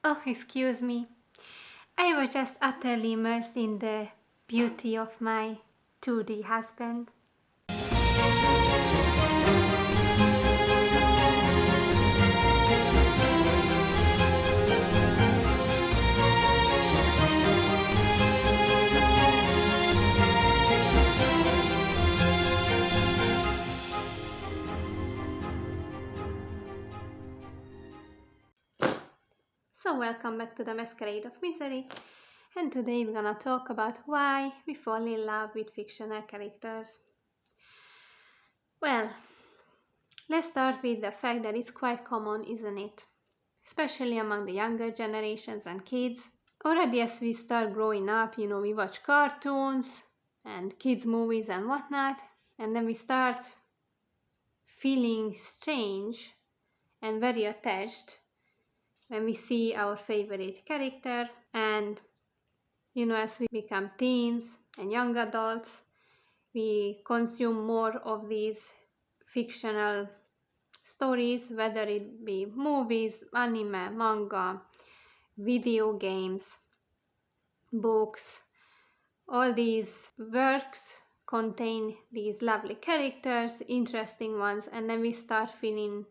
Oh, excuse me. I was just utterly immersed in the beauty of my 2D husband. So, welcome back to the Masquerade of Misery. And today we're gonna talk about why we fall in love with fictional characters. Well, let's start with the fact that it's quite common, isn't it? Especially among the younger generations and kids. Already as we start growing up, we watch cartoons and kids' movies and whatnot, and then we start feeling strange and very attached when we see our favorite character. And as we become teens and young adults, we consume more of these fictional stories, whether it be movies, anime, manga, video games, books. All these works contain these lovely characters, interesting ones, and then we start feeling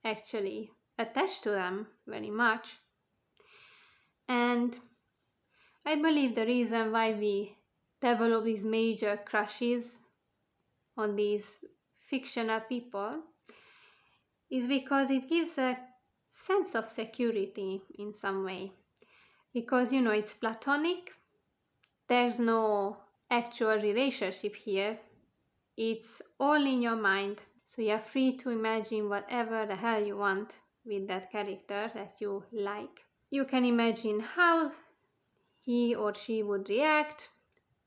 actually attached to them very much. And I believe the reason why we develop these major crushes on these fictional people is because it gives a sense of security in some way. Because it's platonic, there's no actual relationship here, it's all in your mind, so you're free to imagine whatever the hell you want with that character that you like. You can imagine how he or she would react,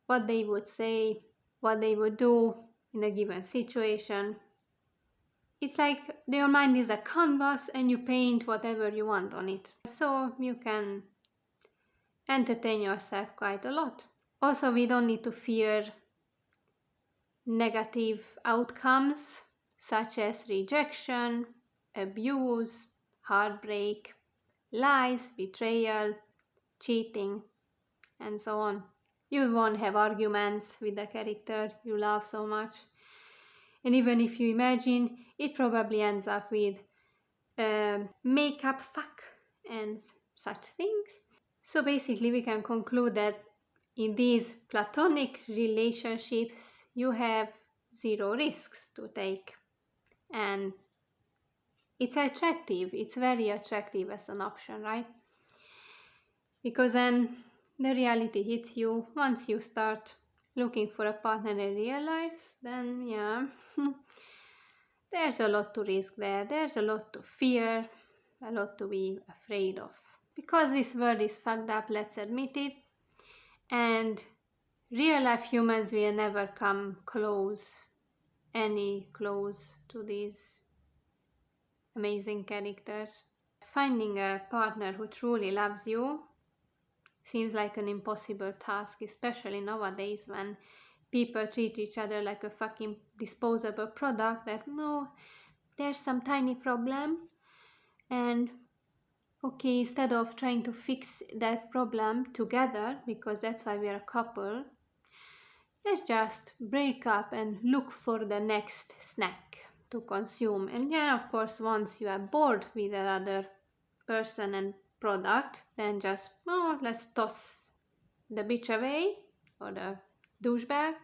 what they would say, what they would do in a given situation. It's like your mind is a canvas and you paint whatever you want on it. So you can entertain yourself quite a lot. Also, we don't need to fear negative outcomes such as rejection, abuse, heartbreak, lies, betrayal, cheating, and so on. You won't have arguments with the character you love so much. And even if you imagine, it probably ends up with makeup fuck and such things. So basically we can conclude that in these platonic relationships you have zero risks to take, and it's attractive, it's very attractive as an option, right? Because then the reality hits you once you start looking for a partner in real life. Then there's a lot to risk there's a lot to fear, a lot to be afraid of, because this world is fucked up, let's admit it, and real life humans will never come close to these amazing characters. Finding a partner who truly loves you seems like an impossible task, especially nowadays when people treat each other like a fucking disposable product, that no, there's some tiny problem, and okay, instead of trying to fix that problem together, because that's why we're a couple, let's just break up and look for the next snack to consume. And of course, once you are bored with another person and product, then just, let's toss the bitch away, or the douchebag,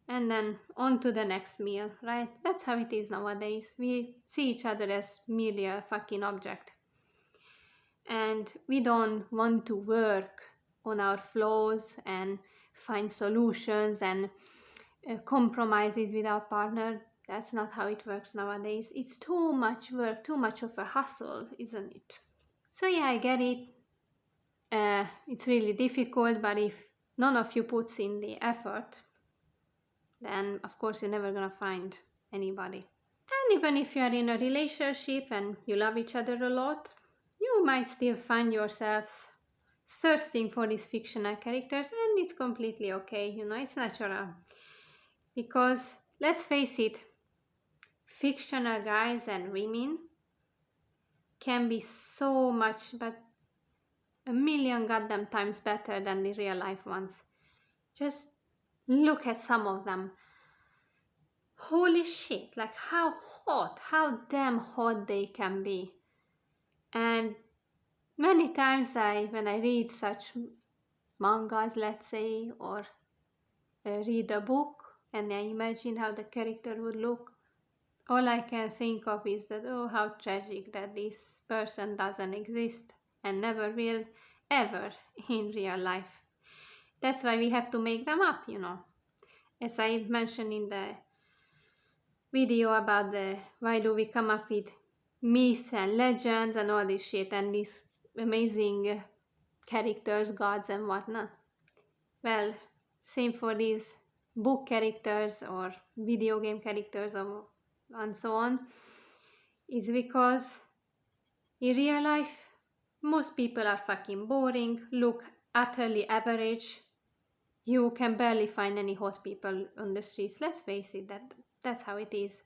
and then on to the next meal, right? That's how it is nowadays. We see each other as merely a fucking object. And we don't want to work on our flaws and find solutions and compromises with our partner. That's not how it works nowadays. It's too much work, too much of a hustle, isn't it? So I get it. It's really difficult, but if none of you puts in the effort, then of course you're never gonna find anybody. And even if you are in a relationship and you love each other a lot, you might still find yourselves thirsting for these fictional characters, and it's completely okay, it's natural. Because let's face it, fictional guys and women can be so much, but a million goddamn times better than the real life ones. Just look at some of them. Holy shit, like how damn hot they can be. And many times when I read such mangas, let's say, or read a book and I imagine how the character would look, all I can think of is that, oh, how tragic that this person doesn't exist and never will ever in real life. That's why we have to make them up, As I mentioned in the video about why do we come up with myths and legends and all this shit and these amazing characters, gods and whatnot. Well, same for these book characters or video game characters and so on, is because in real life most people are fucking boring, look utterly average. You can barely find any hot people on the streets. Let's face it, that's how it is.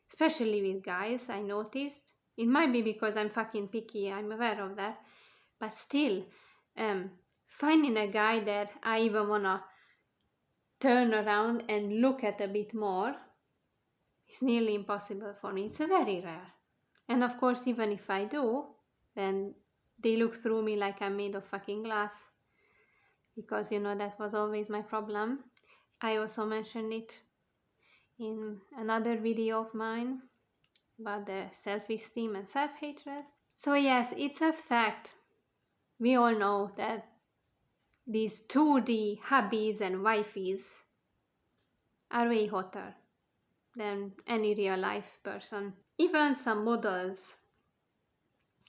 Especially with guys, I noticed. It might be because I'm fucking picky, I'm aware of that. But still, finding a guy that I even wanna turn around and look at a bit more is nearly impossible for me. It's very rare. And of course, even if I do, then they look through me like I'm made of fucking glass. Because, that was always my problem. I also mentioned it in another video of mine about the self-esteem and self-hatred. So yes, it's a fact. We all know that these 2D hubbies and wifeys are way hotter than any real life person. Even some models,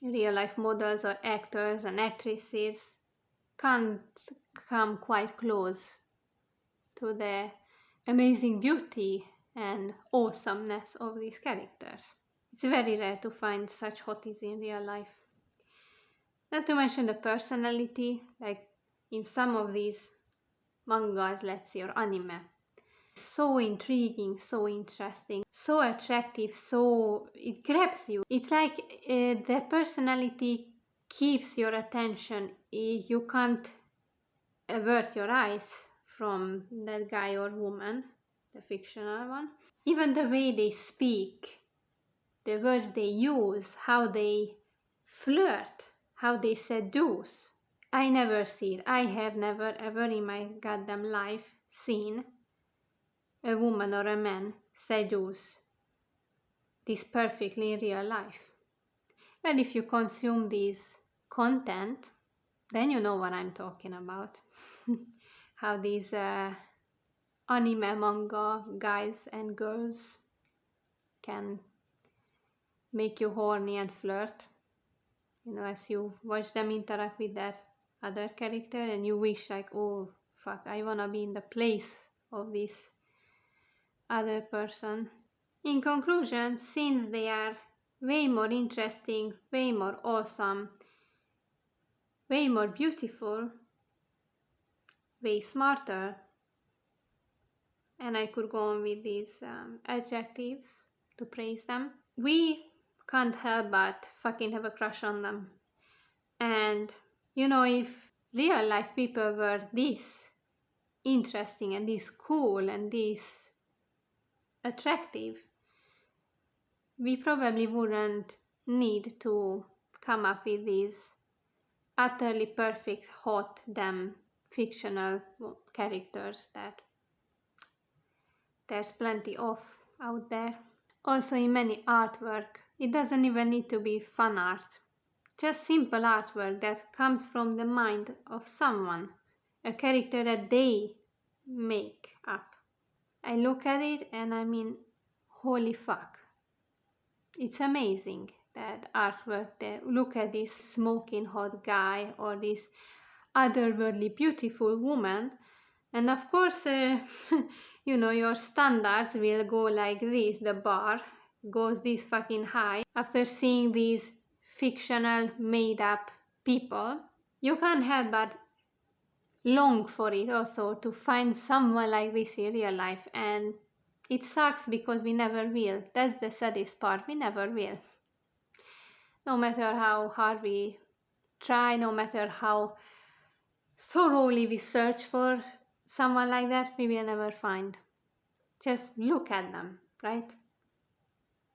real life models or actors and actresses, can't come quite close to the amazing beauty and awesomeness of these characters. It's very rare to find such hotties in real life. Not to mention the personality, like in some of these mangas, let's say, or anime. So intriguing, so interesting, so attractive, so it grabs you. It's like their personality keeps your attention. You can't avert your eyes from that guy or woman, the fictional one. Even the way they speak, the words they use, how they flirt, how they seduce. I never see it. I have never ever in my goddamn life seen a woman or a man seduce this perfectly in real life. Well, if you consume this content, then you know what I'm talking about. How these anime manga guys and girls can make you horny and flirt, as you watch them interact with that other character and you wish like, oh fuck, I wanna be in the place of this other person. In conclusion, since they are way more interesting, way more awesome, way more beautiful, way smarter, and I could go on with these adjectives to praise them, we can't help but fucking have a crush on them. And if real life people were this interesting and this cool and this attractive, we probably wouldn't need to come up with these utterly perfect, hot, damn fictional characters that there's plenty of out there. Also in many artwork, it doesn't even need to be fun art. Just simple artwork that comes from the mind of someone, a character that they make up. I look at it and I mean, holy fuck. It's amazing, that artwork. Look at this smoking hot guy or this otherworldly beautiful woman. And of course, your standards will go like this. The bar goes this fucking high. After seeing these fictional, made-up people, you can't help but long for it also, to find someone like this in real life. And it sucks because we never will. That's the saddest part. We never will. No matter how hard we try, no matter how thoroughly we search for someone like that, we will never find. Just look at them, right?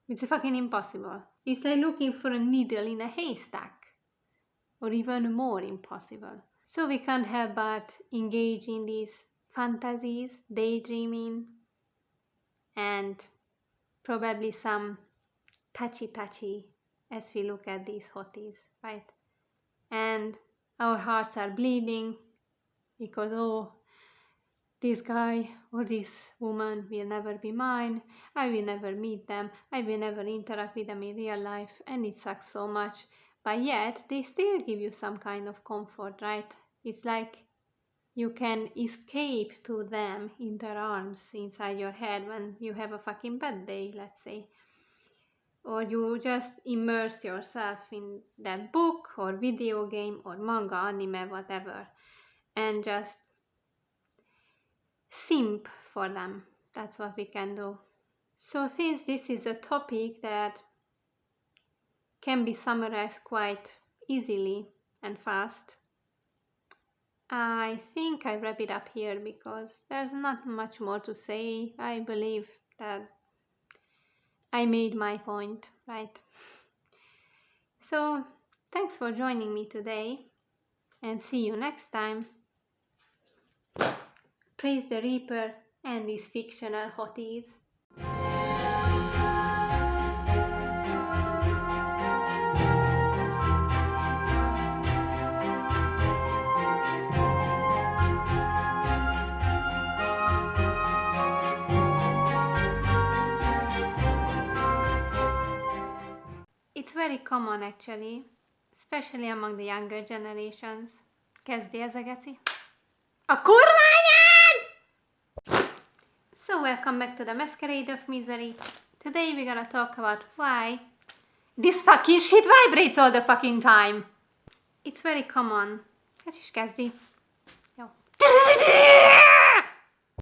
It's fucking impossible. It's like looking for a needle in a haystack, or even more impossible. So we can't help but engage in these fantasies, daydreaming, and probably some touchy as we look at these hotties, right? And our hearts are bleeding because, oh, this guy or this woman will never be mine, I will never meet them, I will never interact with them in real life, and it sucks so much. But yet, they still give you some kind of comfort, right? It's like you can escape to them in their arms inside your head when you have a fucking bad day, let's say. Or you just immerse yourself in that book or video game or manga, anime, whatever, and just simp for them. That's what we can do. So since this is a topic that can be summarized quite easily and fast, I think I wrap it up here because there's not much more to say. I believe that I made my point, right? So thanks for joining me today, and see you next time. Praise the Reaper and these fictional hotties. It's very common actually, especially among the younger generations. Kezdi ez a geci? A kurva anyád! So welcome back to the Masquerade of Misery. Today we're gonna talk about why this fucking shit vibrates all the fucking time. It's very common. Ez is kezdi. Jó.